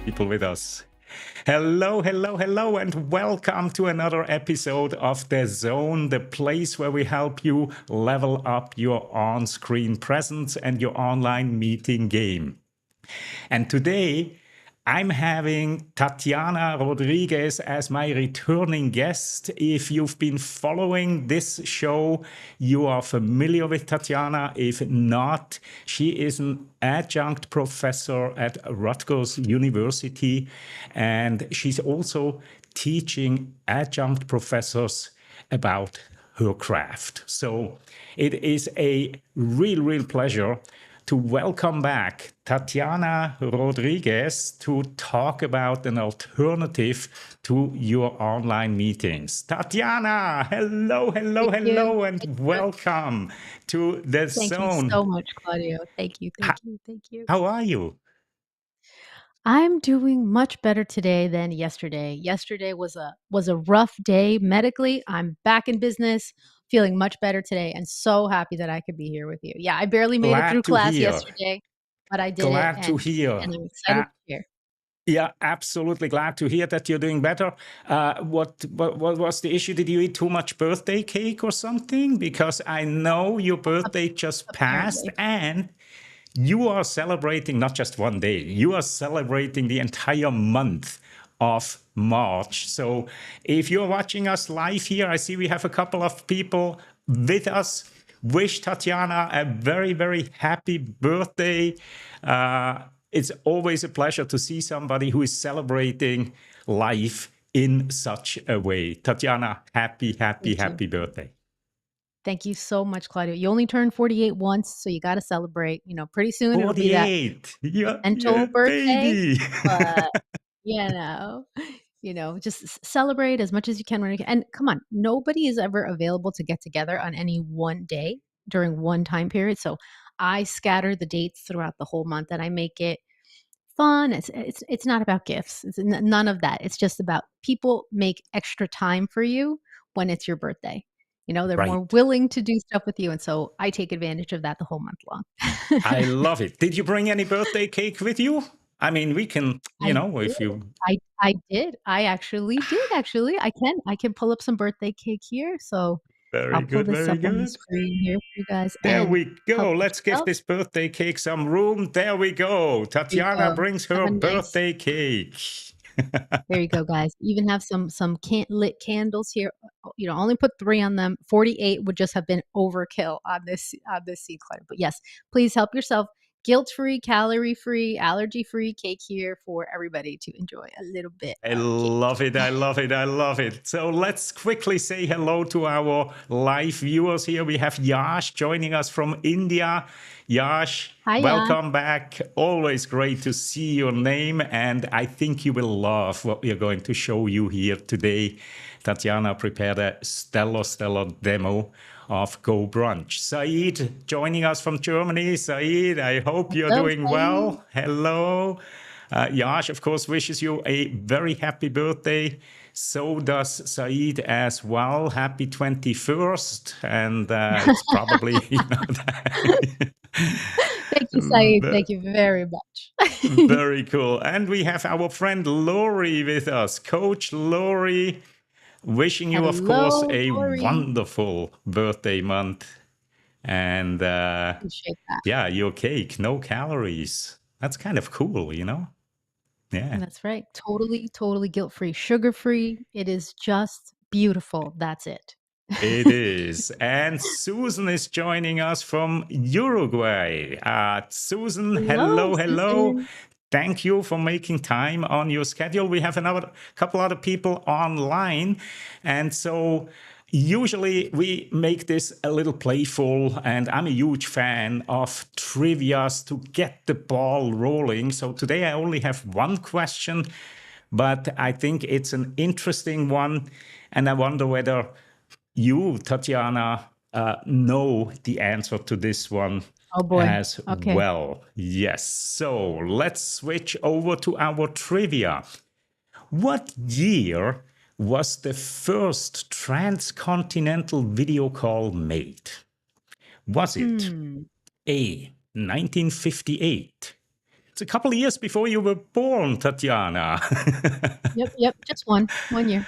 people with us. Hello, hello, hello, and welcome to another episode of The Zone, the place where we help you level up your on-screen presence and your online meeting game. And today, I'm having Tatiana Rodriguez as my returning guest. If you've been following this show, you are familiar with Tatiana. If not, she is an adjunct professor at Rutgers University, and she's also teaching adjunct professors about her craft. So it is a real pleasure to welcome back Tatiana Rodriguez to talk about an alternative to your online meetings. Tatiana, hello, Thank you. and welcome to The Thank you Zone. so much, Claudio. Thank you, H- thank you, thank you. How are you? I'm doing much better today than yesterday. Yesterday was a rough day medically. I'm back in business, feeling much better today, and so happy that I could be here with you. Yeah, I barely made it through Glad to class hear. yesterday, but I did it, Glad to hear. and I'm excited Uh, to share. yeah, absolutely glad to hear that you're doing better. What was the issue? Did you eat too much birthday cake or something? Because I know your birthday just passed, Apparently. and you are celebrating not just one day, you are celebrating the entire month of March. So if you're watching us live here, I see we have a couple of people with us. Wish Tatiana a very happy birthday. It's always a pleasure to see somebody who is celebrating life in such a way. Tatiana, Thank you. happy birthday. Thank you so much, Claudio. You only turned 48 once, so you gotta celebrate. Pretty soon it'll be that 48. You're potential a birthday, baby. but You know, just celebrate as much as you can when you can. And come on, nobody is ever available to get together on any one day during one time period. So I scatter the dates throughout the whole month, and I make it fun. It's not about gifts. It's none of that. It's just about people make extra time for you when it's your birthday. They're more Right. willing to do stuff with you, and so I take advantage of that the whole month long. I love it. Did you bring any birthday cake with you? I mean, we can, I did. if you. I did. I actually did, actually. I can pull up some birthday cake here, so I'll Very pull good, this very up on the good. screen here for you guys There and we help go. Let's give yourself. this birthday cake some room. There we go. There you Tatiana go. brings Have her a nice birthday cake. There you go, guys. Even have some lit candles here. Only put 3 on them. 48 would just have been overkill on this seed clutter. But yes, please help yourself. Guilt-free, calorie-free, allergy-free cake here for everybody to enjoy a little bit I of cake. love it. I love it. I love it. So let's quickly say hello to our live viewers here. We have Yash joining us from India. Yash, Hiya. welcome back. Always great to see your name. And I think you will love what we are going to show you here today. Tatiana prepared a stellar demo of GoBrunch. Saeed joining us from Germany. Saeed, I hope you're Hello, doing Saeed. well. Hello. Yash, of course, wishes you a very happy birthday. So does Saeed as well. Happy 21st. And it's probably, Thank you, Saeed. Thank you very much. very cool. And we have our friend Lori with us. Coach Lori, wishing you, of course, Hello, a Lori. wonderful birthday month. And Appreciate that. yeah, your cake, no calories. That's kind of cool, Yeah. That's right. Totally guilt-free, sugar-free. It is just beautiful. That's it. It is. And Susan is joining us from Uruguay. Susan, Hello, hello. Susan. Thank you for making time on your schedule. We have another couple other people online. And so usually we make this a little playful, and I'm a huge fan of trivias to get the ball rolling. So today I only have one question, but I think it's an interesting one. And I wonder whether you, Tatiana, know the answer to this one Oh boy. as Okay. well. Yes. So let's switch over to our trivia. What year was the first transcontinental video call made? Was it Hmm. A, 1958, It's a couple of years before you were born, Tatiana. Yep, yep, just 1 year.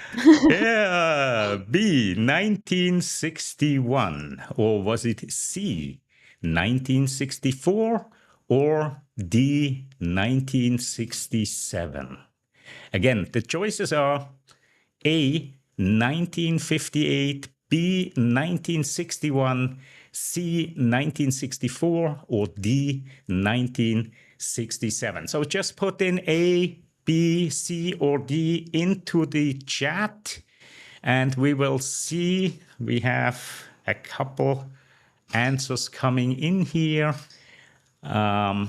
Yeah, B, 1961. Or was it C, 1964? Or D, 1967? Again, the choices are A, 1958, B, 1961, C, 1964, or D, 1967. So just put in A, B, C, or D into the chat, and we will see. We have a couple answers coming in here. So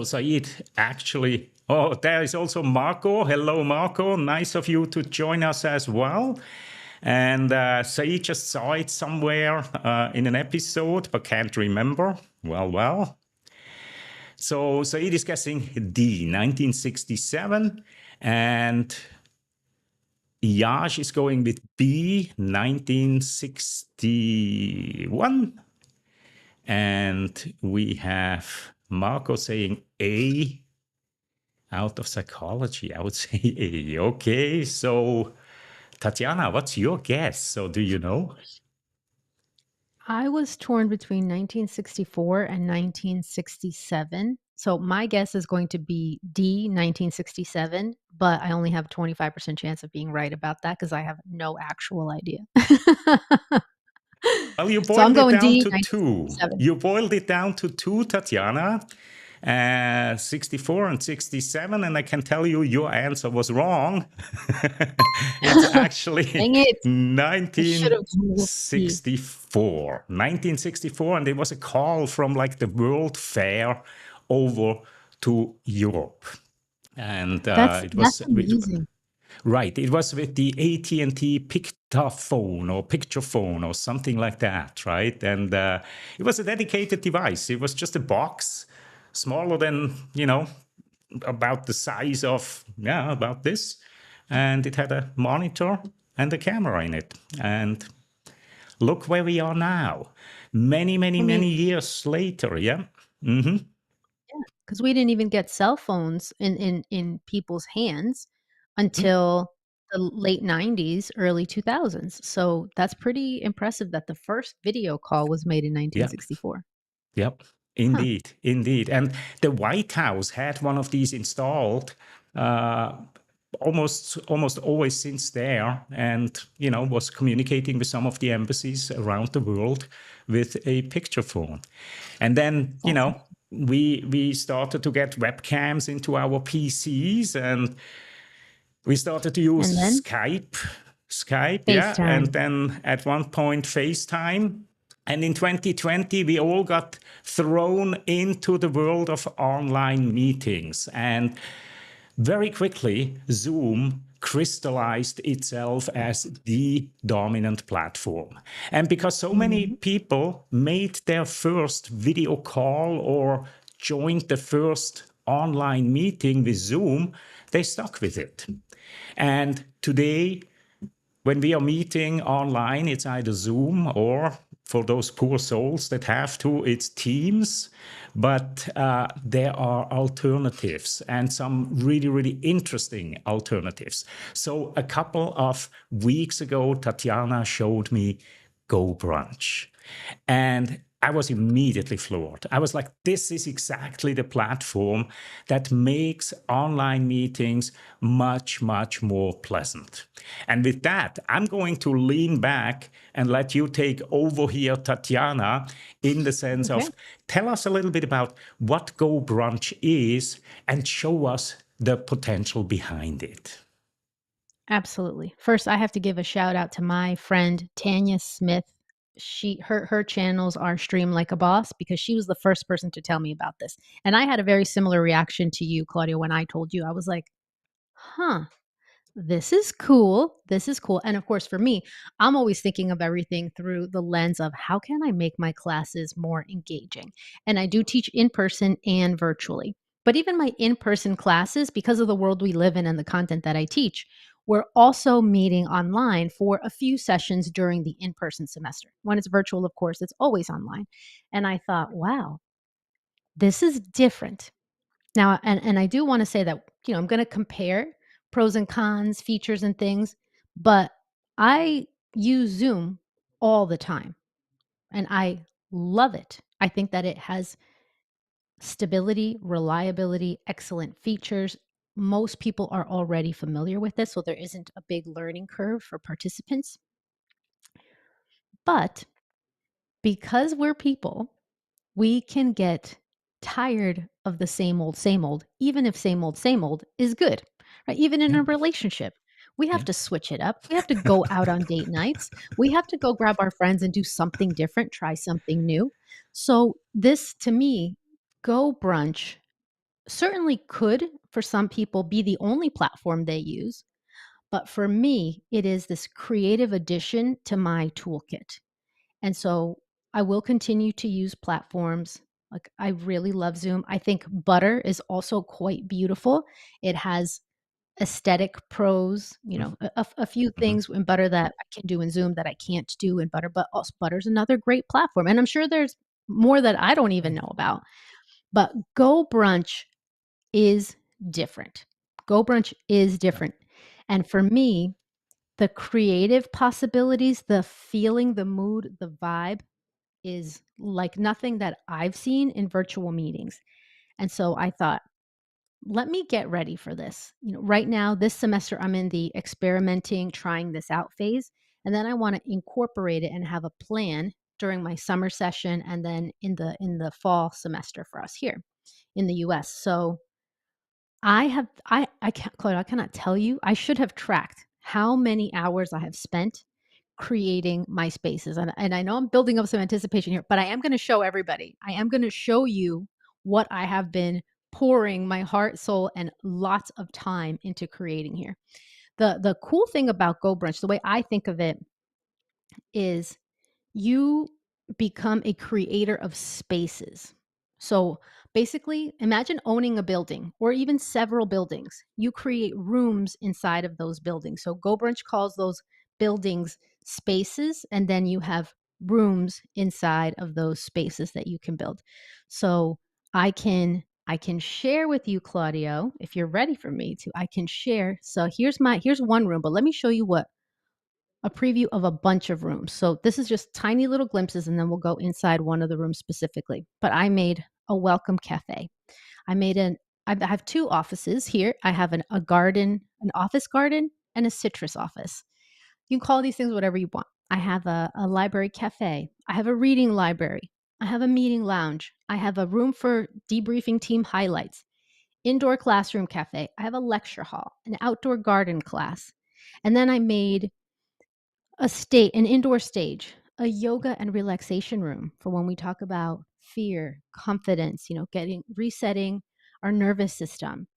Said actually, oh, there is also Marco. Hello, Marco. Nice of you to join us as well. And Said just saw it somewhere in an episode, but can't remember. Well, well. So Said is guessing D, 1967. And Yash is going with B, 1961. And we have Marco saying A, out of psychology. I would say A. Okay, so Tatiana, what's your guess? So do you know? I was torn between 1964 and 1967. So my guess is going to be D, 1967, but I only have a 25% chance of being right about that because I have no actual idea. Well, you So I'm boiled it going down D, to two. 1967. You boiled it down to two, Tatiana. 64 and 67, and I can tell you your answer was wrong. It's actually Dang it. I should have gone with D. 1964. 1964, and it was a call from like the World Fair over to Europe. And it That's was amazing. right. It was with the AT&T Pictaphone or picture phone or something like that, right? And it was a dedicated device. It was just a box, smaller than about the size of about this, and it had a monitor and a camera in it. And look where we are now, many, many, I mean, many years later. Yeah. yeah, because we didn't even get cell phones in people's hands until the late 90s, early 2000s. So that's pretty impressive that the first video call was made in Yeah. 1964. Yep, Huh. indeed, indeed. And the White House had one of these installed uh, almost always since there, and was communicating with some of the embassies around the world with a picture phone. And then That's we started to get webcams into our PCs, and we started to use and then Skype, yeah, and FaceTime. then at one point FaceTime. And in 2020, we all got thrown into the world of online meetings. And very quickly, Zoom crystallized itself as the dominant platform. And because so many Mhm. people made their first video call or joined the first online meeting with Zoom, they stuck with it. And today, when we are meeting online, it's either Zoom or for those poor souls that have to, it's Teams. But there are alternatives and some really, really interesting alternatives. So a couple of weeks ago, Tatiana showed me GoBrunch. And I was immediately floored. I was like, this is exactly the platform that makes online meetings much, much more pleasant. And with that, I'm going to lean back and let you take over here, Tatiana, in the sense Okay. of tell us a little bit about what GoBrunch is and show us the potential behind it. Absolutely. First, I have to give a shout out to my friend Tanya Smith. Her channels are Stream Like a Boss because she was the first person to tell me about this. And I had a very similar reaction to you, Claudia, when I told you. I was like, huh, this is cool. This is cool. And of course, for me, I'm always thinking of everything through the lens of how can I make my classes more engaging? And I do teach in person and virtually. But even my in person classes, because of the world we live in and the content that I teach, we're also meeting online for a few sessions during the in person semester. When it's virtual, of course, it's always online. And I thought, wow, this is different. Now, and I do wanna say that, I'm gonna compare pros and cons, features and things, but I use Zoom all the time, and I love it. I think that it has stability, reliability, excellent features. Most people are already familiar with this, so there isn't a big learning curve for participants. But because we're people, we can get tired of the same old, even if same old is good, right? Even in Yeah. a relationship, we have Yeah. to switch it up. We have to go out on date nights. We have to go grab our friends and do something different, try something new. So, this to me, Go Brunch certainly could, for some people, be the only platform they use. But for me, it is this creative addition to my toolkit. And so I will continue to use platforms. Like I really love Zoom. I think Butter is also quite beautiful. It has aesthetic pros, a few Mhm. things in Butter that I can do in Zoom that I can't do in Butter, but also Butter's another great platform. And I'm sure there's more that I don't even know about. But Go Brunch is different. Go Brunch is Yeah. different. And for me, the creative possibilities, the feeling, the mood, the vibe is like nothing that I've seen in virtual meetings. And so I thought, let me get ready for this. Right now, this semester, I'm in the experimenting, trying this out phase. And then I want to incorporate it and have a plan during my summer session and then in the fall semester for us here in the US. So I can't, Claudia, I cannot tell you. I should have tracked how many hours I have spent creating my spaces. And I know I'm building up some anticipation here, but I am going to show everybody. I am going to show you what I have been pouring my heart, soul, and lots of time into creating here. The cool thing about Go Brunch, the way I think of it, is you become a creator of spaces. So basically, imagine owning a building or even several buildings. You create rooms inside of those buildings. So GoBrunch calls those buildings spaces, and then you have rooms inside of those spaces that you can build. So I can share with you, Claudio, if you're ready for me to. I can share. So here's one room, but let me show you what a preview of a bunch of rooms. So this is just tiny little glimpses, and then we'll go inside one of the rooms specifically. But I made a welcome cafe. I made an I have two offices here. I have a garden, an office garden, and a citrus office. You can call these things whatever you want. I have a library cafe. I have a reading library. I have a meeting lounge. I have a room for debriefing team highlights. Indoor classroom cafe. I have a lecture hall, an outdoor garden class. And then I made an indoor stage, a yoga and relaxation room for when we talk about fear, confidence, getting resetting our nervous system.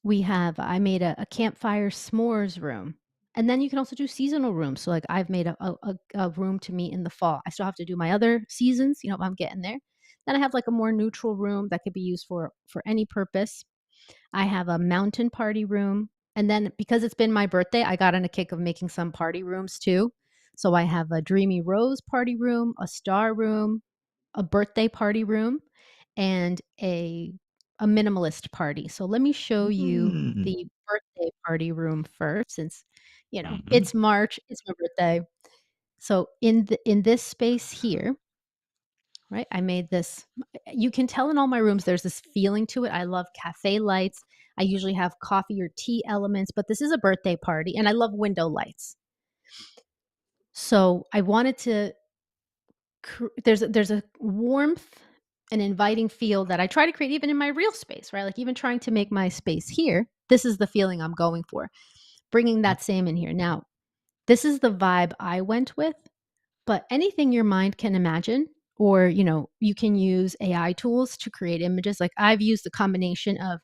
I made a campfire s'mores room. And then you can also do seasonal rooms. So like I've made a room to meet in the fall. I still have to do my other seasons, if I'm getting there. Then I have like a more neutral room that could be used for any purpose. I have a mountain party room. And then because it's been my birthday, I got on a kick of making some party rooms too. So I have a Dreamy Rose party room, a star room, a birthday party room, and a minimalist party. So let me show you Mm. the birthday party room first since Mhm. it's March, it's my birthday. So in this space here, right? I made this you can tell in all my rooms there's this feeling to it. I love cafe lights. I usually have coffee or tea elements, but this is a birthday party and I love window lights. So I wanted to there's a warmth and inviting feel that I try to create even in my real space, right? Like even trying to make my space here, this is the feeling I'm going for. Bringing Yeah. that same in here. Now, this is the vibe I went with. But anything your mind can imagine, or you can use AI tools to create images. Like I've used a combination of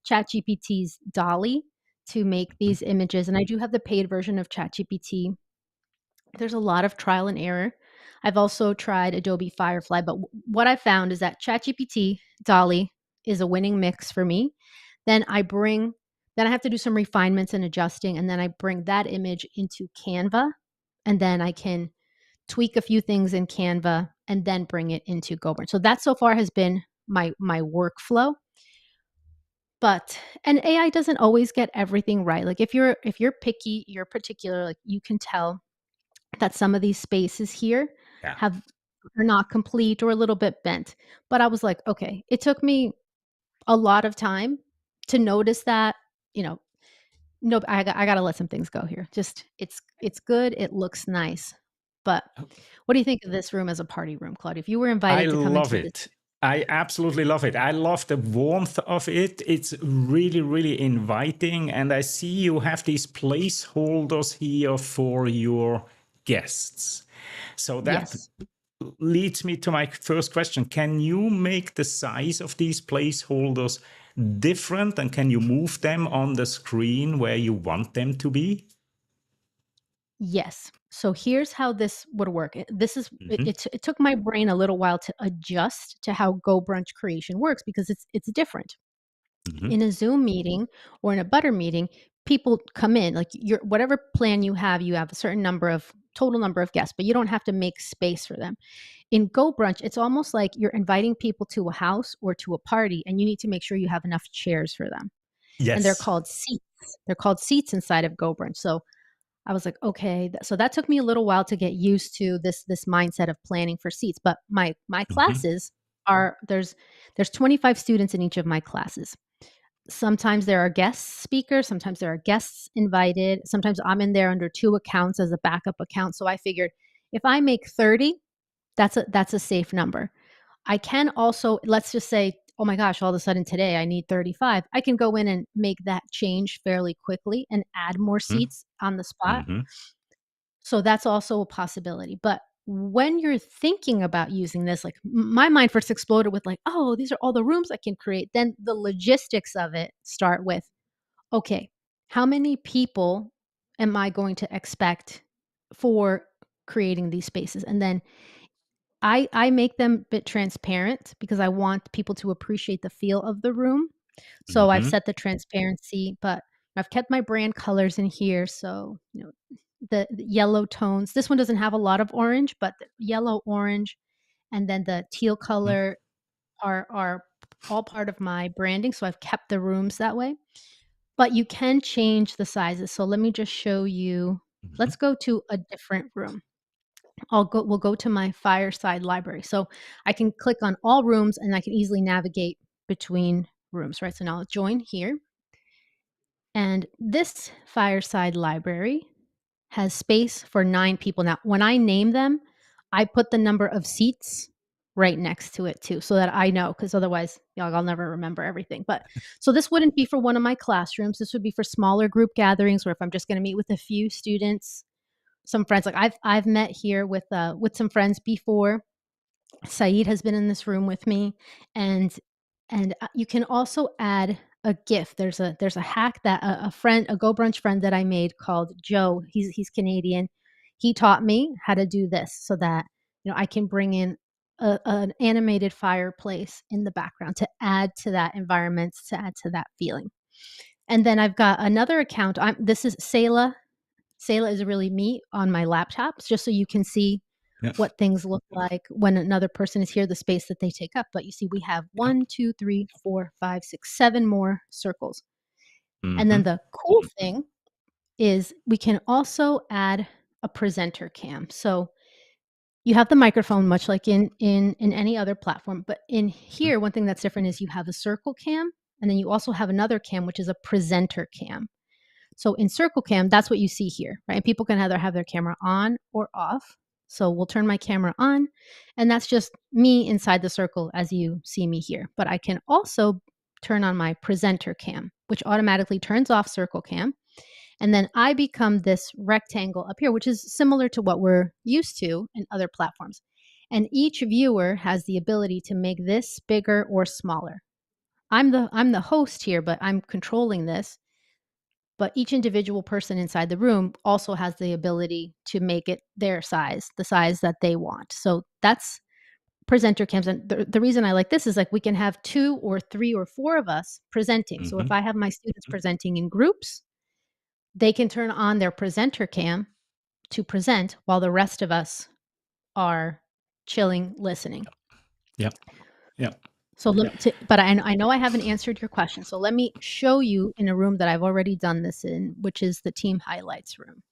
ChatGPT's Dolly to make Mhm. these images, and I do have the paid version of ChatGPT. There's a lot of trial and error. I've also tried Adobe Firefly, but what I found is that ChatGPT Dolly is a winning mix for me. Then I bring then I have to do some refinements and adjusting, and then I bring that image into Canva, and then I can tweak a few things in Canva, and then bring it into GoBrunch. So that so far has been my workflow. But and AI doesn't always get everything right. Like if you're picky, you're particular, like you can tell that some of these spaces here Yeah. have are not complete or a little bit bent. But I was like, okay, it took me a lot of time to notice that, you know, nope, I gotta let some things go here. Just it's good, it looks nice. But what do you think of this room as a party room, Claudia? If you were I invited to come love into this. it. I absolutely love it. I love the warmth of it. It's really, really inviting. And I see you have these placeholders here for your guests. So that Yes. leads me to my first question. Can you make the size of these placeholders different, and can you move them on the screen where you want them to be? Yes. So here's how this would work. This is Hmm. it took my brain a little while to adjust to how GoBrunch creation works because it's different. Hmm. In a Zoom meeting or in a Butter meeting, people come in, like your whatever plan you have a certain number of total number of guests, but you don't have to make space for them. In GoBrunch, it's almost like you're inviting people to a house or to a party, and you need to make sure you have enough chairs for them. And they're Yes. called seats. They're called seats inside of GoBrunch. So I was like, okay. So that took me a little while to get used to this mindset of planning for seats. But my Hmm. classes are there's 25 students in each of my classes. Sometimes there are guest speakers, sometimes there are guests invited. Sometimes I'm in there under two accounts as a backup account. So I figured if I make 30, that's a safe number. I can also, let's just say, oh my gosh, all of a sudden today I need 35. I can go in and make that change fairly quickly and add more seats on the spot. Hmm. So that's also a possibility. But when you're thinking about using this, like my mind first exploded with like, oh, these are all the rooms I can create. Then the logistics of it start with, okay, how many people am I going to expect for creating these spaces? And then I make them a bit transparent because I want people to appreciate the feel of the room. So I've Hmm. set the transparency, but I've kept my brand colors in here. So, the yellow tones. This one doesn't have a lot of orange, but the yellow, orange, and then the teal color are all part of my branding. So I've kept the rooms that way. But you can change the sizes. So let me just show you. Hmm. Let's go to a different room. We'll go to my fireside library. So I can click on all rooms and I can easily navigate between rooms, right? So now I'll join here. And this fireside library has space for 9 people. Now, when I name them, I put the number of seats right next to it too, so that I know, because otherwise, I'll never remember everything. But so this wouldn't be for one of my classrooms. This would be for smaller group gatherings, or if I'm just going to meet with a few students, some friends. Like I've met here with some friends before. Saeed has been in this room with me, and you can also add a GIF. There's a hack that a friend, a GoBrunch friend that I made called Joe. He's Canadian. He taught me how to do this so that I can bring in an animated fireplace in the background to add to that environment, to add to that feeling. And then I've got another account. This is Sayla. Sayla is really me on my laptops, just so you can see Yeah. what things look like when another person is here, the space that they take up. But you see, we have Yeah. 1, 2, 3, 4, 5, 6, 7 more circles. And then Hmm. the cool thing is we can also add a presenter cam. So you have the microphone, much like in any other platform. But in here, one thing that's different is you have a circle cam, and then you also have another cam, which is a presenter cam. So in Circle Cam, that's what you see here, right? And people can either have their camera on or off. So we'll turn my camera on, and that's just me inside the circle as you see me here. But I can also turn on my presenter cam, which automatically turns off Circle Cam. And then I become this rectangle up here, which is similar to what we're used to in other platforms. And each viewer has the ability to make this bigger or smaller. I'm the host here, but I'm controlling this, but each individual person inside the room also has the ability to make it their size, the size that they want. So that's presenter cams. And the reason I like this is like we can have 2 or 3 or 4 of us presenting. So if Hmm. I have my students presenting in groups, they can turn on their presenter cam to present while the rest of us are chilling, listening. Yeah. Yeah. but I know I haven't answered your question. So let me show you in a room that I've already done this in, which is the team highlights room.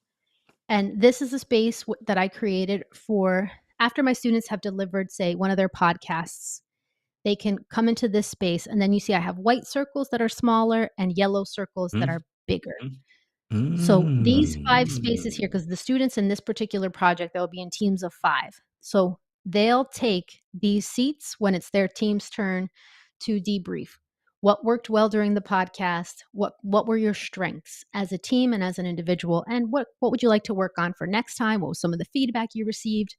And this is a space that I created for after my students have delivered, say, one of their podcasts. They can come into this space, and then you see I have white circles that are smaller and yellow circles that are bigger. So these 5 spaces here, because the students in this particular project, they'll be in teams of 5. So they'll take these seats when it's their team's turn to debrief. What worked well during the podcast? What were your strengths as a team and as an individual? And what would you like to work on for next time? What was some of the feedback you received?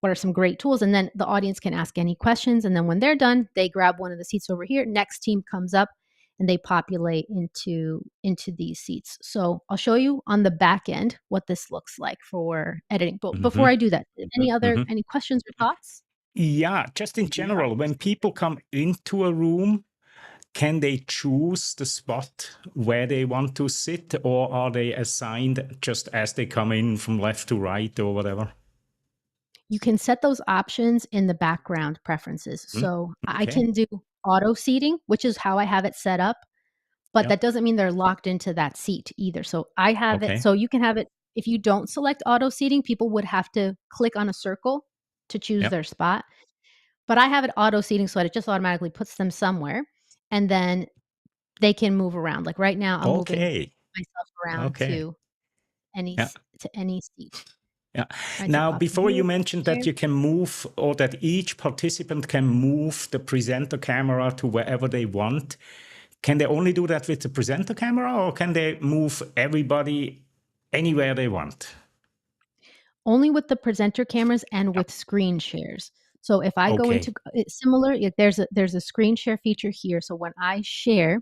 What are some great tools? And then the audience can ask any questions. And then when they're done, they grab one of the seats over here. Next team comes up and they populate into these seats. So I'll show you on the back end what this looks like for editing. But before I do that, any questions or thoughts? Yeah, just in general, when people come into a room, can they choose the spot where they want to sit, or are they assigned just as they come in from left to right or whatever? You can set those options in the background preferences. So I Okay. can do auto seating, which is how I have it set up, but Yeah. that doesn't mean they're locked into that seat either. So I have it Okay. so you can have it if you don't select auto seating, people would have to click on a circle to choose Yeah. their spot. But I have it auto seating so that it just automatically puts them somewhere, and then they can move around. Like right now, I'm moving Okay. myself around Okay. Yeah. to any seat, Yeah. right? So Now, popping before here, you mentioned there. that you can move, or that each participant can move the presenter camera to wherever they want, can they only do that with the presenter camera, or can they move everybody anywhere they want? Only with the presenter cameras and Yeah. with screen shares. So if I go into Okay. it's similar, there's a screen share feature here. So when I share,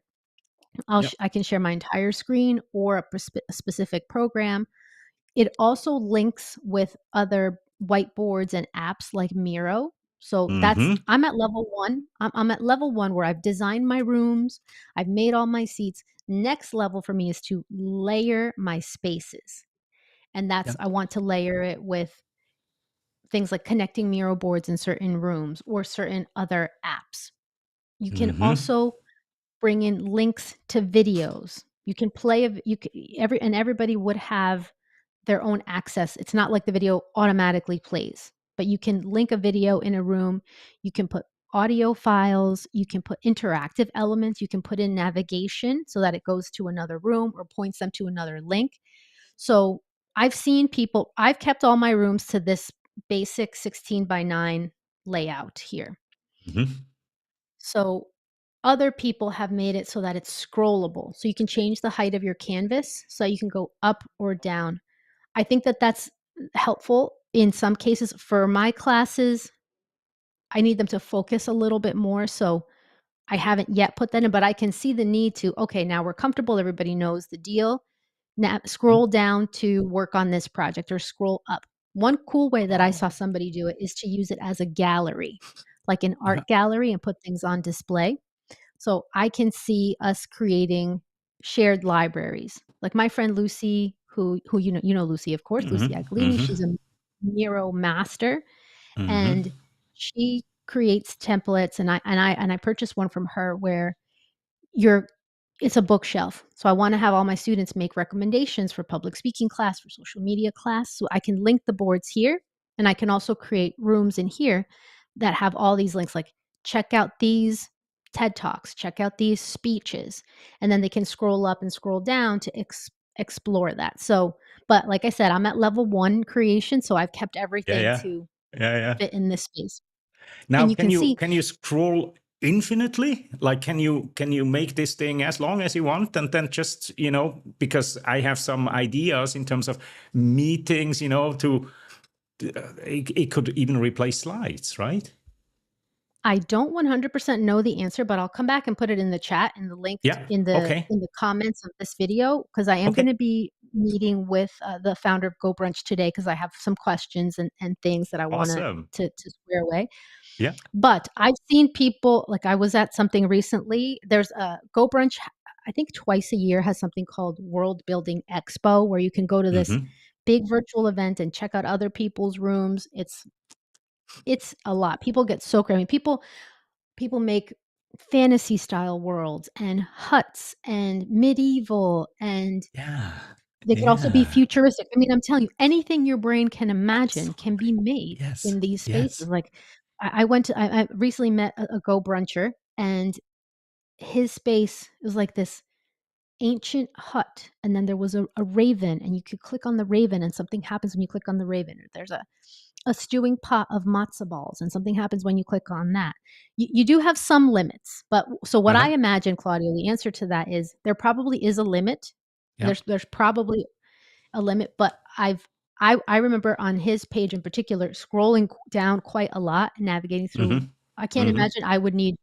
Yeah. I can share my entire screen or a specific program. It also links with other whiteboards and apps like Miro. So Mm-hmm. I'm at level 1. I'm at level 1 where I've designed my rooms, I've made all my seats. Next level for me is to layer my spaces. And Yeah. I want to layer it with things like connecting Miro boards in certain rooms or certain other apps. You can Mm-hmm. also bring in links to videos. You can play a you c everybody would have their own access. It's not like the video automatically plays, but you can link a video in a room. You can put audio files, you can put interactive elements, you can put in navigation so that it goes to another room or points them to another link. So I've kept all my rooms to this basic 16 by 9 layout here. Mm-hmm. So other people have made it so that it's scrollable. So you can change the height of your canvas so you can go up or down. I think that that's helpful in some cases. For my classes, I need them to focus a little bit more. So I haven't yet put that in, but I can see the need to, okay, now we're comfortable. Everybody knows the deal. Now scroll down to work on this project or scroll up. One cool way that I saw Oh, somebody do it is to use it as a gallery, like an yeah. art gallery, and put things on display. So I can see us creating shared libraries. Like my friend Lucy, who you know Lucy, of course, Lucy Mm-hmm. Aglini, Mm-hmm. she's a Miro master, Mm-hmm. and she creates templates, and I purchased one from her where you're it's a bookshelf. So I want to have all my students make recommendations for public speaking class, for social media class. So I can link the boards here, and I can also create rooms in here that have all these links like check out these TED Talks, check out these speeches, and then they can scroll up and scroll down to explore that. So, but like I said, I'm at level 1 creation, so I've kept Yeah. everything Yeah. to Yeah. Yeah. fit in this space. Now, And you can see can you scroll infinitely? Like, can you make this thing as long as you want, and then just, because I have some ideas in terms of meetings, to it could even replace slides, right? I don't 100% know the answer, but I'll come back and put it in the chat in the link Yeah. Okay. in the comments of this video because I am Okay. going to be meeting with the founder of GoBrunch today because I have some questions and things that I want Awesome. to square away. Yeah. But I've seen people like I was at something recently. There's a GoBrunch, I think twice a year has something called World Building Expo where you can go to this Mm-hmm. big virtual event and check out other people's rooms. It's a lot. People get so crazy. I mean, people make fantasy style worlds and huts and medieval, and Yeah. they could also be Yeah. futuristic. I mean, I'm telling you, anything your brain can imagine can be Absolutely. made Yes. in these Yes. spaces. Like I recently met a Go-Bruncher, and his space was like this ancient hut, and then there was a raven, and you could click on the raven, and something happens when you click on the raven. Or there's a stewing pot of matzo balls, and something happens when you click on that. You do have some limits, but so what I Uh-huh. imagine, Claudio, the answer to that is there probably is a limit. Yeah. There's probably a limit, but I remember on his page in particular scrolling down quite a lot, navigating through. Mhm. I can't Mhm. imagine I would need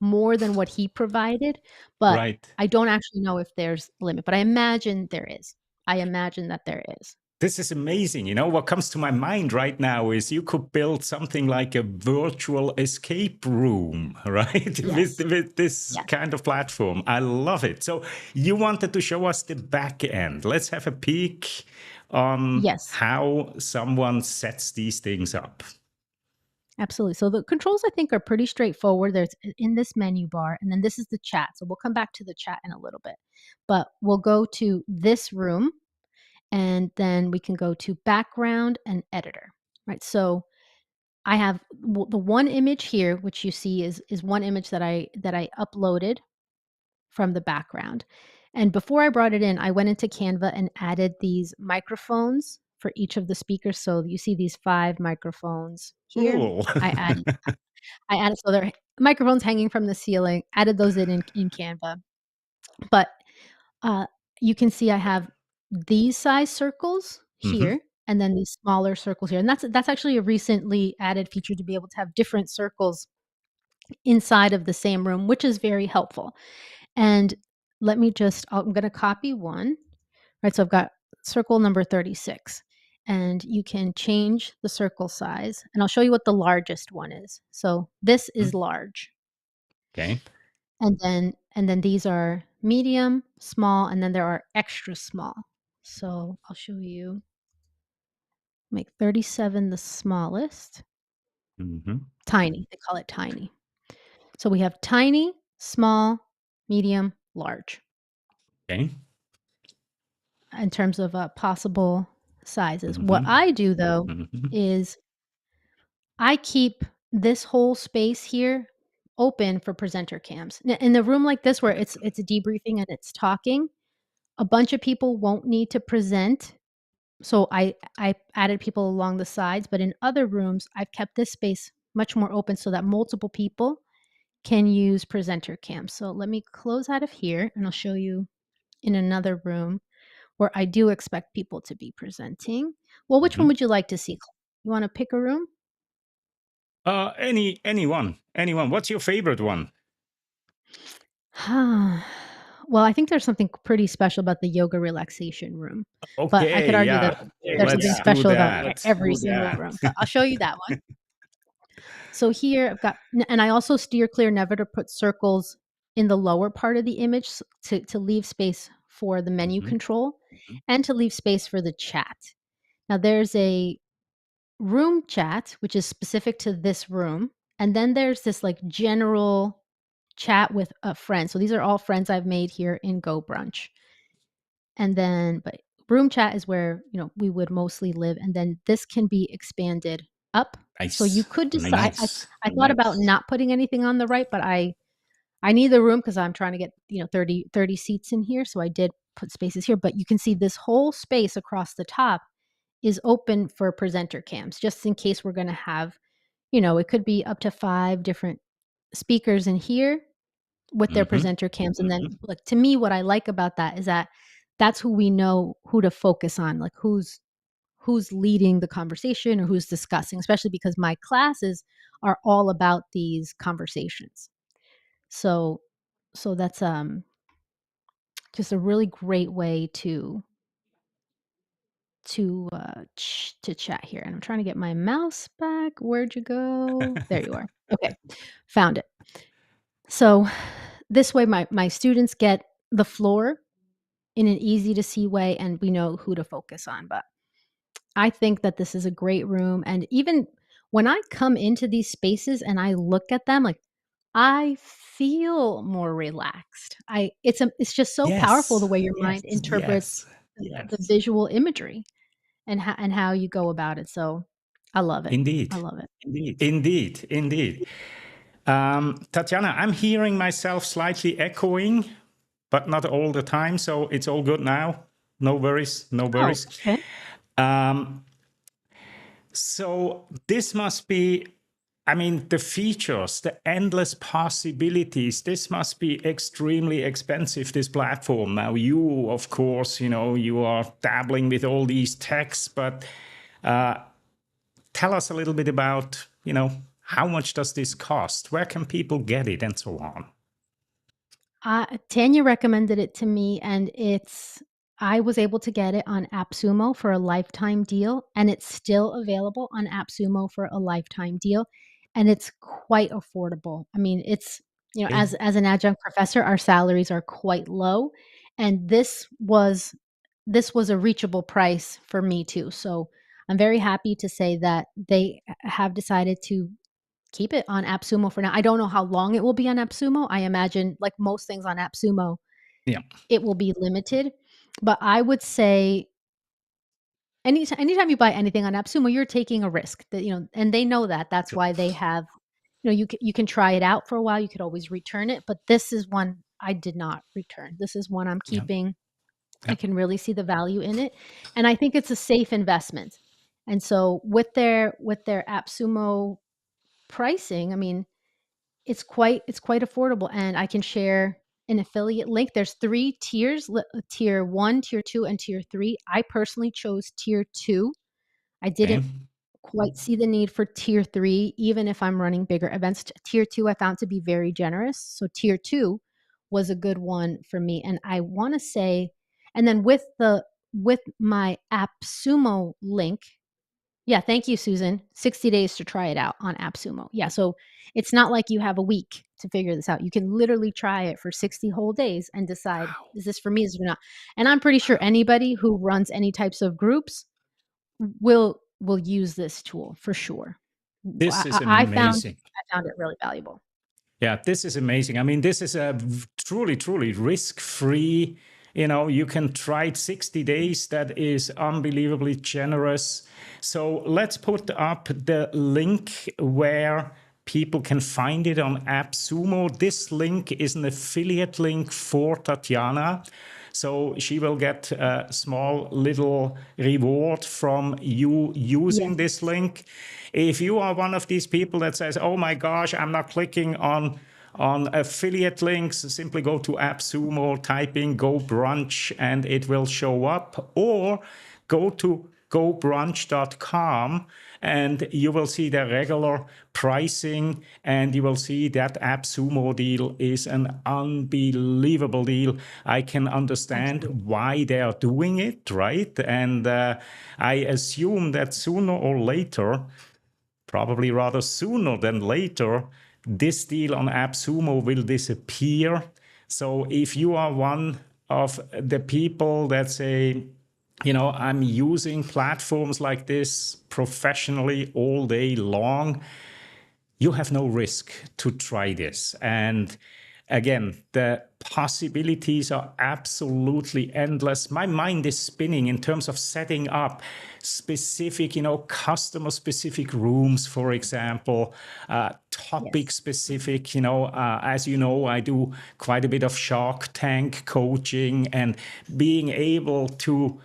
more than what he provided, but Right. I don't actually know if there's a limit, but I imagine there is. I imagine that there is. This is amazing. What comes to my mind right now is you could build something like a virtual escape room, right? with, Yes. with this Yes. kind of platform. I love it. So you wanted to show us the back end. Let's have a peek on Yes. how someone sets these things up. Absolutely. So the controls I think are pretty straightforward. There's in this menu bar, and then this is the chat. So we'll come back to the chat in a little bit. But we'll go to this room, and then we can go to background and editor. Right? So I have the one image here, which you see is one image that I uploaded from the background. And before I brought it in, I went into Canva and added these microphones for each of the speakers. So you see these 5 microphones here. Cool. I added I added so there are microphones hanging from the ceiling, added those in Canva. But, uh, you can see I have these size circles hmm here, and then these smaller circles here, and that's actually a recently added feature to be able to have different circles inside of the same room, which is very helpful. And let me just I'm gonna copy one, right? So I've got circle number 36, and you can change the circle size, and I'll show you what the largest one is. So this is large, Okay. and then these are medium, small, and then there are extra small. So I'll show you, make 37 the smallest, hmm tiny. They call it tiny. So we have tiny, small, medium, large Okay. in terms of possible sizes. What hmm I do though hmm is I keep this whole space here open for presenter cams. In a room like this where it's a debriefing and it's talking, a bunch of people won't need to present. So I added people along the sides, but in other rooms, I've kept this space much more open so that multiple people can use presenter cams. So let me close out of here and I'll show you in another room where I do expect people to be presenting. Well, which one hmm would you like to see? You want to pick a room? Anyone. What's your favorite one? Well, I think there's something pretty special about the yoga relaxation room, but I could Okay, argue that yeah. there's something Let's do special about that. every single room. So I'll show you that one. So here I've got, and I also steer clear never to put circles in the lower part of the image to leave space for the menu hmm control hmm and to leave space for the chat. Now there's a room chat, which is specific to this room. And then there's this like general chat with a friend. So these are all friends I've made here in GoBrunch. And then, but room chat is where, we would mostly live. And then this can be expanded up. So you Nice. could decide. I, Nice. I thought about not putting anything on the right, but I need the room because I'm trying to get, 30 seats in here. So I did put spaces here, but you can see this whole space across the top is open for presenter cams, just in case we're going to have, it could be up to 5 different speakers in here with their hmm presenter cams. And then, like, to me, what I like about that is that that's who we know who to focus on, like who's leading the conversation or who's discussing, especially because my classes are all about these conversations. So, so that's just a really great way to chat here. And I'm trying to get my mouse back. Where'd you go? There you are. Okay, found it. So this way, my students get the floor in an easy to see way, and we know who to focus on. But I think that this is a great room, and even when I come into these spaces and I look at them, like I feel more relaxed. It's just so powerful the Yes, way your yes, mind interprets yes, the yes. visual imagery and how you go about it. So I love it. I Indeed, love it. indeed, indeed. Tatiana, I'm hearing myself slightly echoing, but not all the time, so it's all good now. No worries, no Oh, worries. okay. Um, so this must be, I mean, the features, the endless possibilities, this must be extremely expensive, this platform. Now, you, of course, you are dabbling with all these techs, but tell us a little bit about, how much does this cost? Where can people get it, and so on? Tanya recommended it to me, and I was able to get it on AppSumo for a lifetime deal, and it's still available on AppSumo for a lifetime deal, and it's quite affordable. I mean, Okay. as an adjunct professor, our salaries are quite low, and this was a reachable price for me too. So I'm very happy to say that they have decided to keep it on AppSumo for now. I don't know how long it will be on AppSumo. I imagine, like most things on AppSumo, Yeah, it will be limited. But I would say anytime you buy anything on AppSumo, you're taking a risk that, and they know that. That's sure. why they have, you can try it out for a while. You could always return it. But this is one I did not return. This is one I'm Yeah, keeping. I yeah. can really see the value in it. And I think it's a safe investment. And so with their AppSumo pricing, I mean, it's quite affordable, and I can share an affiliate link. There's 3 tiers, tier 1, tier 2, and tier 3. I personally chose tier 2. I Okay. didn't quite see the need for tier 3, even if I'm running bigger events. Tier 2 I found to be very generous, so tier 2 was a good one for me, and I wanna say, and then with my AppSumo link, yeah, thank you, Susan. 60 days to try it out on AppSumo. Yeah, so it's not like you have a week to figure this out. You can literally try it for 60 whole days and decide, Wow. is this for me, is it not? And I'm pretty sure anybody who runs any types of groups will use this tool for sure. This I, is I I found amazing. I found it really valuable. Yeah, this is amazing. I mean, this is a truly, truly risk-free. You can try it 60 days. That is unbelievably generous. So let's put up the link where people can find it on AppSumo. This link is an affiliate link for Tatiana. So she will get a small little reward from you using this Yes. link. If you are one of these people that says, "Oh my gosh, I'm not clicking on affiliate links," simply go to AppSumo, type in GoBrunch, and it will show up. Or go to GoBrunch.com and you will see the regular pricing, and you will see that AppSumo deal is an unbelievable deal. I can understand Absolutely. why they are doing it, right? And I assume that sooner or later, probably rather sooner than later, this deal on AppSumo will disappear. So if you are one of the people that say, I'm using platforms like this professionally all day long, you have no risk to try this. And again, the possibilities are absolutely endless. My mind is spinning in terms of setting up specific, customer specific rooms, for example, topic Yes. specific. As you know, I do quite a bit of Shark Tank coaching, and being able to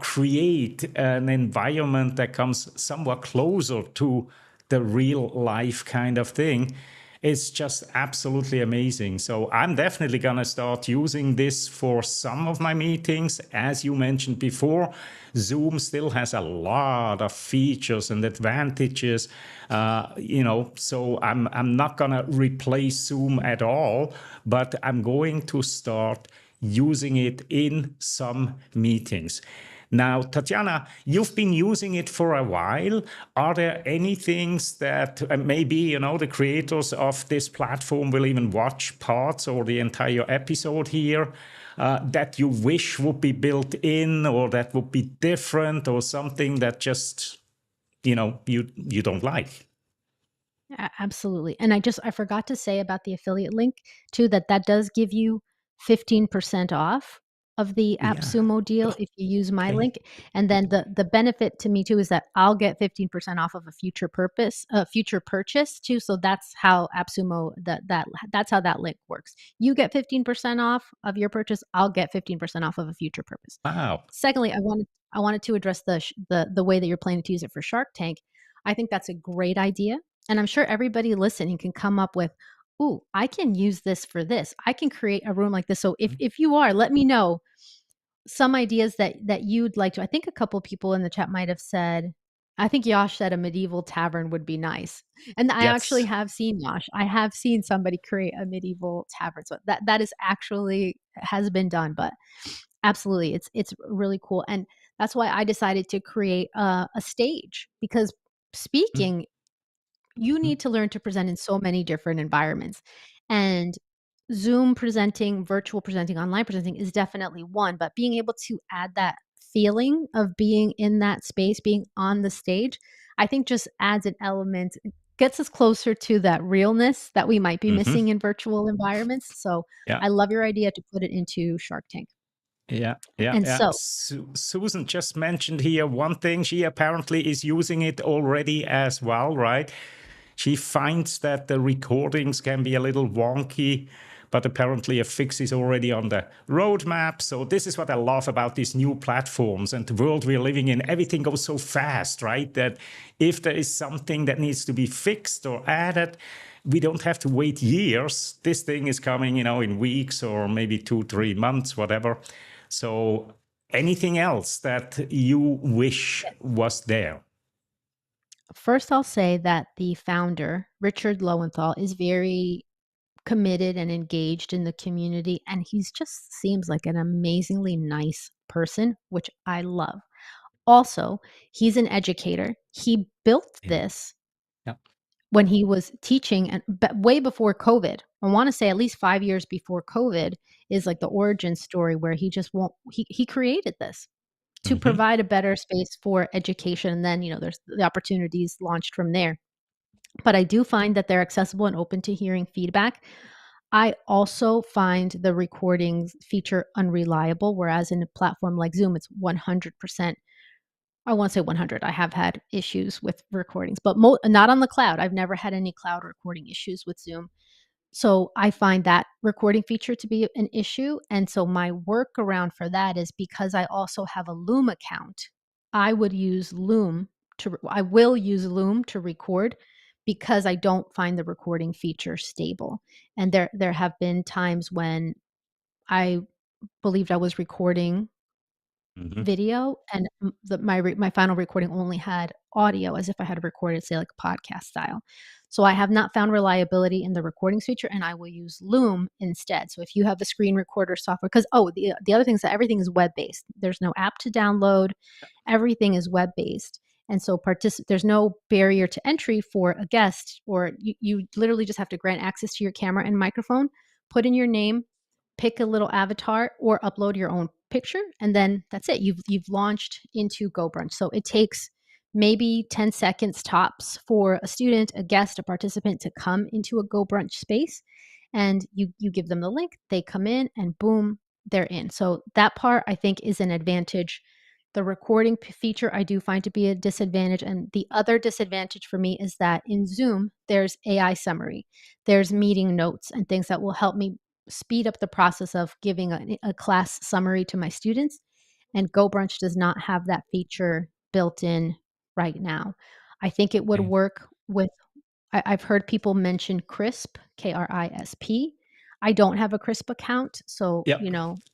create an environment that comes somewhat closer to the real life kind of thing. It's just absolutely amazing. So I'm definitely going to start using this for some of my meetings. As you mentioned before, Zoom still has a lot of features and advantages, so I'm not going to replace Zoom at all, but I'm going to start using it in some meetings. Now, Tatiana, you've been using it for a while. Are there any things that maybe, the creators of this platform will even watch parts or the entire episode here, that you wish would be built in, or that would be different, or something that just, you don't like? Absolutely. And I forgot to say about the affiliate link too, that that does give you 15% off of the Yeah. AppSumo deal if you use my Okay. link. And then the benefit to me too is that I'll get 15% off of a future purchase too. So that's how AppSumo that's how that link works. You get 15% off of your purchase, I'll get 15% off of a future purpose. Wow. Secondly, I wanted to address the way that you're planning to use it for Shark Tank. I think that's a great idea, and I'm sure everybody listening can come up with, "Ooh, I can use this for this. I can create a room like this." So if you are, let me know some ideas that you'd like to. I think a couple people in the chat might have said, I think Yosh said a medieval tavern would be nice. And I actually Yes. have seen Yosh. I have seen somebody create a medieval tavern. So that is actually has been done, but absolutely it's really cool. And that's why I decided to create a stage because speaking you Mhm. need to learn to present in so many different environments. And Zoom presenting, virtual presenting, online presenting is definitely one, but being able to add that feeling of being in that space, being on the stage, I think just adds an element, gets us closer to that realness that we might be Mhm. missing in virtual environments. So Yeah. I love your idea to put it into Shark Tank. Yeah, yeah, And yeah. so Susan just mentioned here one thing. She apparently is using it already as well, right? She finds that the recordings can be a little wonky, but apparently a fix is already on the roadmap. So this is what I love about these new platforms and the world we're living in. Everything goes so fast, right? That if there is something that needs to be fixed or added, we don't have to wait years. This thing is coming, in weeks or maybe 2, 3 months, whatever. So anything else that you wish was there? first, I'll say that the founder, Richard Lowenthal, is very committed and engaged in the community, and he's just seems like an amazingly nice person, which I love. Also, he's an educator. He built Yeah. this Yeah. when he was teaching and but way before COVID. I wanna say at least 5 years before COVID is like the origin story where he just won't he created this to Hmm. provide a better space for education, and then, there's the opportunities launched from there. But I do find that they're accessible and open to hearing feedback. I also find the recordings feature unreliable, whereas in a platform like Zoom, it's 100%. I won't say 100. I have had issues with recordings, but not on the cloud. I've never had any cloud recording issues with Zoom. So I find that recording feature to be an issue. And so my workaround for that is because I also have a Loom account, I will use Loom to record because I don't find the recording feature stable. And there have been times when I believed I was recording Hmm. video and my final recording only had audio as if I had recorded, say, like a podcast style. So I have not found reliability in the recordings feature, and I will use Loom instead. So if you have the screen recorder software, because the other thing is that everything is web based. There's no app to download. Everything is web based. And so there's no barrier to entry for a guest, or you literally just have to grant access to your camera and microphone, put in your name, pick a little avatar or upload your own picture, and then that's it. You've launched into GoBrunch. So it takes maybe 10 seconds tops for a student, a guest, a participant to come into a GoBrunch space, and you give them the link, they come in, and boom, they're in. So that part I think is an advantage. The recording feature I do find to be a disadvantage, and the other disadvantage for me is that in Zoom there's AI summary, there's meeting notes and things that will help me speed up the process of giving a class summary to my students, and GoBrunch does not have that feature built in right now. I think it would Okay. work with I've heard people mention Crisp, KRISP. I don't have a Crisp account, so, Yep.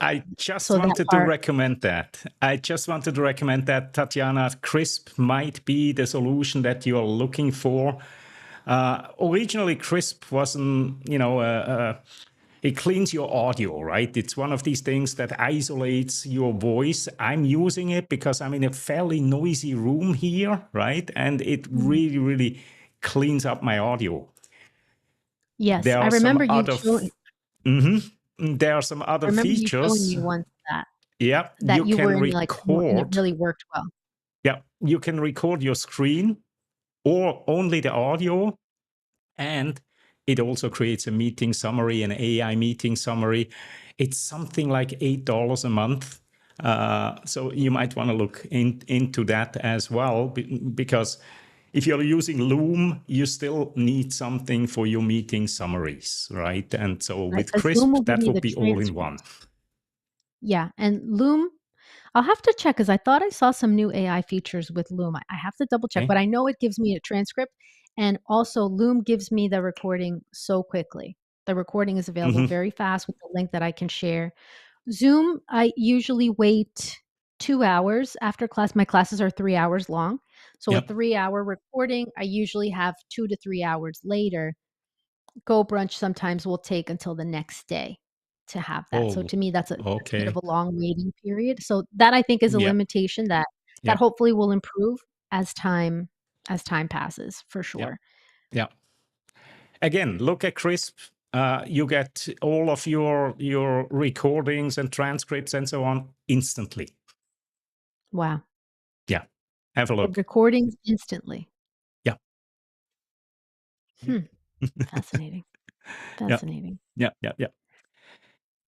I just so that wanted to part. recommend that. Tatiana. Crisp might be the solution that you're looking for. Originally, Crisp wasn't, it cleans your audio, right? It's one of these things that isolates your voice. I'm using it because I'm in a fairly noisy room here, right? And it Mhm. really, really cleans up my audio. Yes, There are some other, there are some I other remember you showing features. me once Yeah, that you you were can in, like, a room and it record. really worked well. Yeah, you can record your screen or only the audio, And it also creates a meeting summary, an AI meeting summary. It's something like $8 a month. So you might want to look into that as well, because if you're using Loom, you still need something for your meeting summaries, right? And so Right, with because Loom Crisp, will give that me would the be all in one. transcript. Yeah, and Loom, I'll have to check because I thought I saw some new AI features with Loom. I have to double check, but Okay. I know it gives me a transcript, and also Loom gives me the recording so quickly. The recording is available Mm-hmm. very fast with the link that I can share. Zoom, I usually wait 2 hours after class. My classes are 3 hours long. So a Yep. 3-hour recording, I usually have 2 to 3 hours later. GoBrunch sometimes will take until the next day to have that. So Oh, to me, that's a bit of okay. a long waiting period. So that I think is a Yeah. limitation that Yeah. hopefully will improve as time passes for Yeah. sure. Yeah. Again, look at Crisp. You get all of your recordings and transcripts and so on instantly. Wow. Yeah. Have a The look. recordings instantly. Yeah. Hmm. Fascinating. Yeah. Fascinating. Yeah. Yeah. Yeah.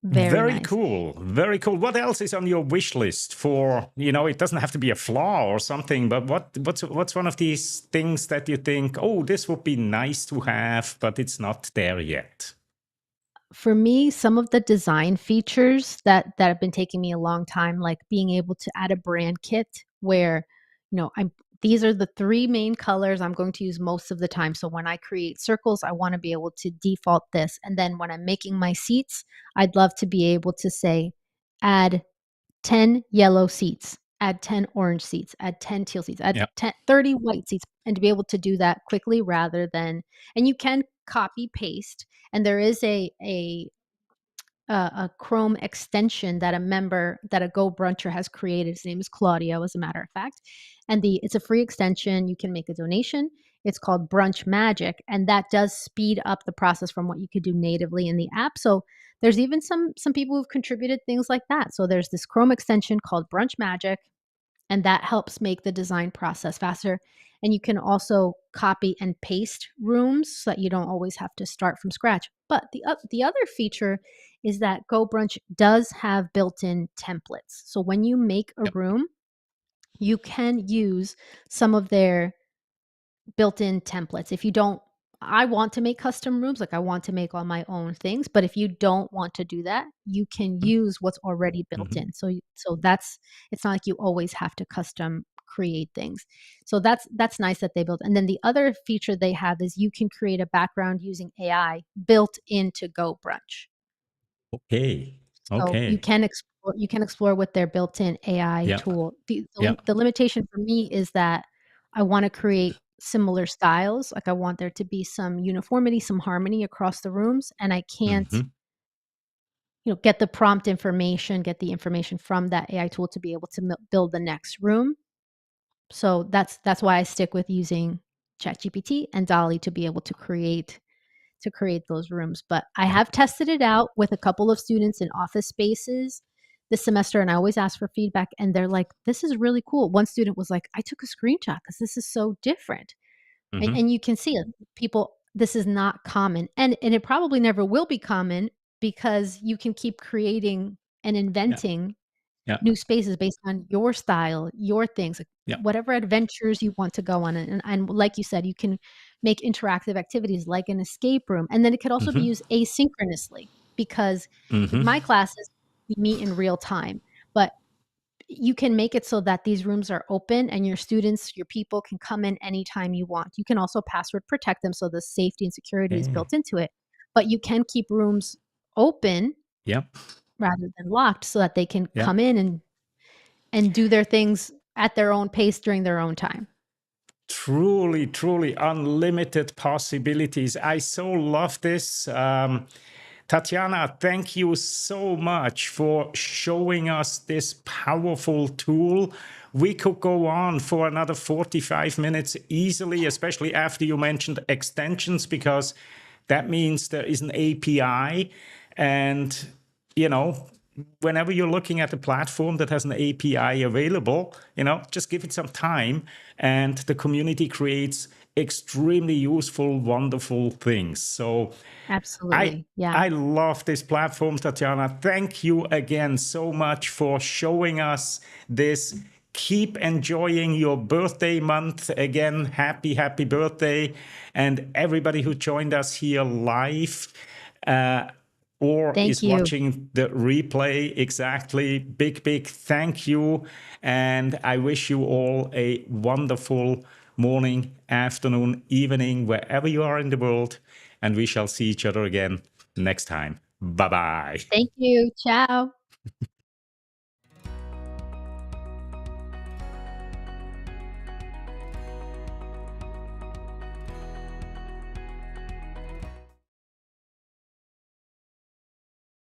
Very Very nice. cool. Very cool. What else is on your wish list for, it doesn't have to be a flaw or something, but what's one of these things that you think, oh, this would be nice to have, but it's not there yet? For me, some of the design features that have been taking me a long time, like being able to add a brand kit where, I'm these are the 3 main colors I'm going to use most of the time. So when I create circles, I want to be able to default this. And then when I'm making my seats, I'd love to be able to say, add 10 yellow seats, add 10 orange seats, add 10 teal seats, add Yeah. 10, 30 white seats, and to be able to do that quickly rather than, and you can copy paste. And there is a Chrome extension that a Go Bruncher has created. His name is Claudio, as a matter of fact, and it's a free extension. You can make a donation. It's called Brunch Magic, and that does speed up the process from what you could do natively in the app. So there's even some people who've contributed things like that. So there's this Chrome extension called Brunch Magic, and that helps make the design process faster. And you can also copy and paste rooms so that you don't always have to start from scratch. But the other feature is that GoBrunch does have built-in templates. So when you make a Yeah. room, you can use some of their built-in templates. If you don't, I want to make custom rooms, like I want to make all my own things, but if you don't want to do that, you can use what's already built Mm-hmm. in. So that's, it's not like you always have to custom create things. So that's nice that they built. And then the other feature they have is you can create a background using AI built into GoBrunch. Okay. So Okay. you can explore with their built-in AI Yeah. tool. Yeah. The limitation for me is that I wanna create similar styles, like, I want there to be some uniformity, some harmony across the rooms, and I can't, Mm-hmm. get the prompt information, get the information from that AI tool to be able to build the next room. So that's why I stick with using ChatGPT and DALL-E to be able to create those rooms. But I Yeah. have tested it out with a couple of students in office spaces this semester, and I always ask for feedback, and they're like, "This is really cool." One student was like, "I took a screenshot because this is so different." Mm-hmm. And you can see it. People, this is not common, and it probably never will be common because you can keep creating and Yeah. inventing Yeah. new spaces based on your style, your things, like Yeah. whatever adventures you want to go on. And like you said, you can make interactive activities like an escape room. And then it could also be Mm-hmm. used asynchronously because with Mm-hmm. my classes, we meet in real time. But you can make it so that these rooms are open and your students, your people can come in anytime you want. You can also password protect them so the safety and security is Okay. built into it. But you can keep rooms open Yeah. rather than locked so that they can Yeah. come in and do their things at their own pace during their own time. Truly, truly unlimited possibilities. I so love this. Tatiana, thank you so much for showing us this powerful tool. We could go on for another 45 minutes easily, especially after you mentioned extensions, because that means there is an API. And, you know, whenever you're looking at a platform that has an API available, just give it some time, and the community creates extremely useful, wonderful things. So I Absolutely. Yeah. I love this platform, Tatiana. Thank you again so much for showing us this. Keep enjoying your birthday month. Again, happy birthday. And everybody who joined us here live or Thank is you. watching the replay, exactly. Big thank you. And I wish you all a wonderful morning, afternoon, evening, wherever you are in the world. And we shall see each other again next time. Bye bye. Thank you. Ciao.